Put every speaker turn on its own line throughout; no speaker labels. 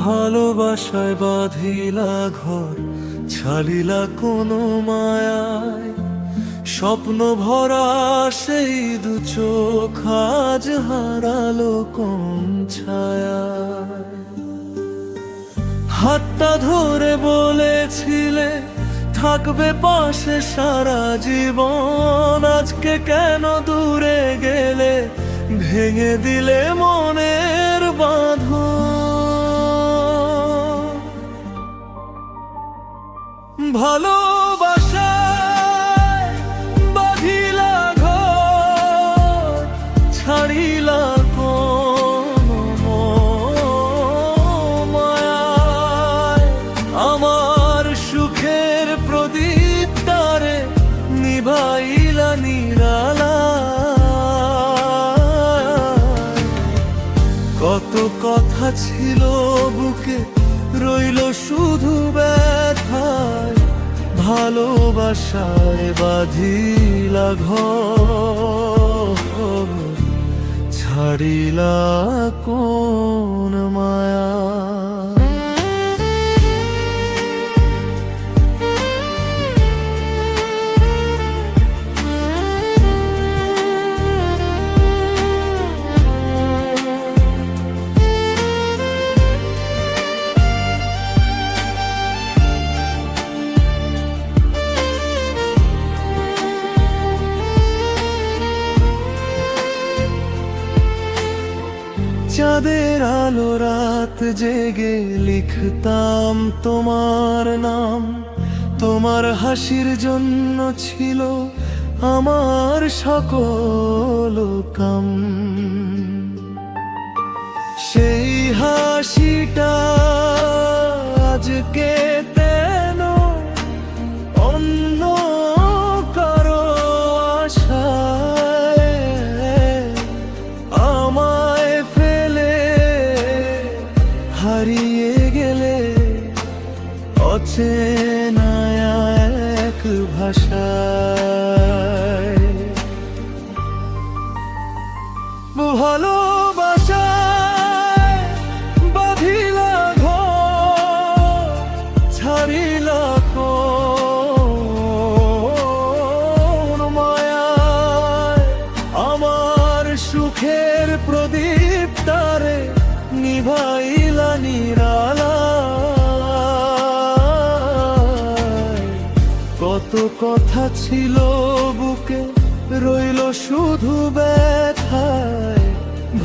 ভালোবাসায় বাঁধিলা ঘর, ছাড়িলা কোনো মায়ায়। স্বপ্ন ভরা সেই দু চোখ আজ হারালো কোন ছায়ায়। হাতটা ধরে বলেছিলে থাকবে পাশে সারা জীবন, আজকে কেন দূরে গেলে, ভেঙে দিলে মনের বাঁধন। ভালোবাসায় বাঁধিলা ঘর, ছাড়িলা কোনো মায়ায়। আমার সুখের প্রদীপ তারে নিভাইলা নিরালায়। কত কথা ছিল বুকে, রইল শুধু ব্যথায়। ভালোবাসায় বাঁধিলা ঘর, ছাড়িলা কোন মায়া। চাঁদের আলো রাত জেগে লিখতাম তোমার নাম। তোমার হাসির জন্য ছিল আমার সকল কাম। সেই হাসিটা আজকে তেন অন্য কারো আশায় আমায় ফেলে হারিয়ে গেলে অচেনা এক ভাষায়। ভালোবাসায় বাঁধিলা ঘর, ছাড়িলা কোন মায়ায়। আমার সুখের প্রদীপ তারে নিভাইলা নিরালায়। কত কথা ছিল বুকে, রইল শুধু ব্যথায়।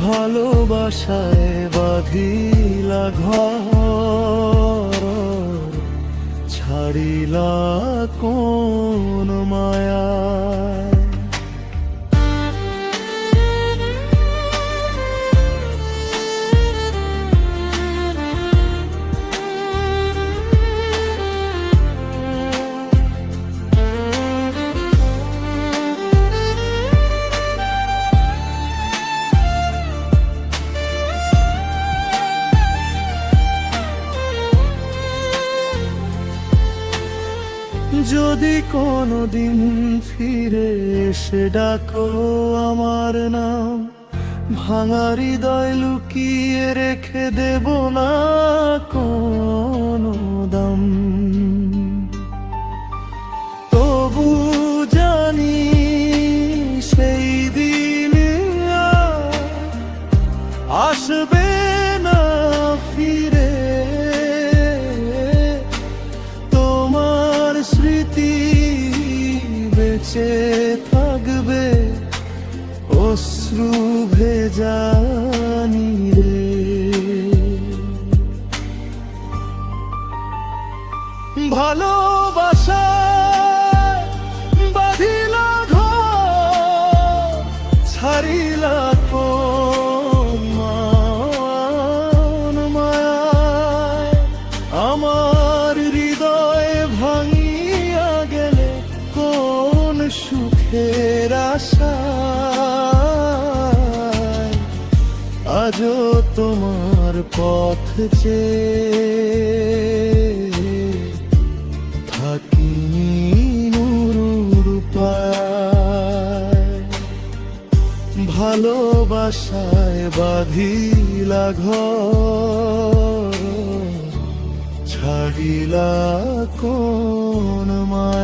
ভালোবাসায় বাঁধিলা ঘর, ছাড়িলা কোন মায়া। যদি কোনোদিন ফিরে এসে ডাকো আমার নাম, ভাঙা হৃদয় লুকিয়ে রেখে দেব না কোনো দাম। তবু জানি সেই দিন আসবে না ফিরে। স্মৃতি বেঁচে থাকবে অশ্রু ভেজা নীরে। ভালোবাসায় বাঁধিলা ঘর, ছাড়িলা কোন মায়ায়। আমার হৃদয় ভাঙিয়া গেলে কোন সুখের আশায়। আজও তোমার পথ চেয়ে থাকিনি রূপায়। ভালোবাসায় বাঁধিলা ঘর, দিলা কোন মায়া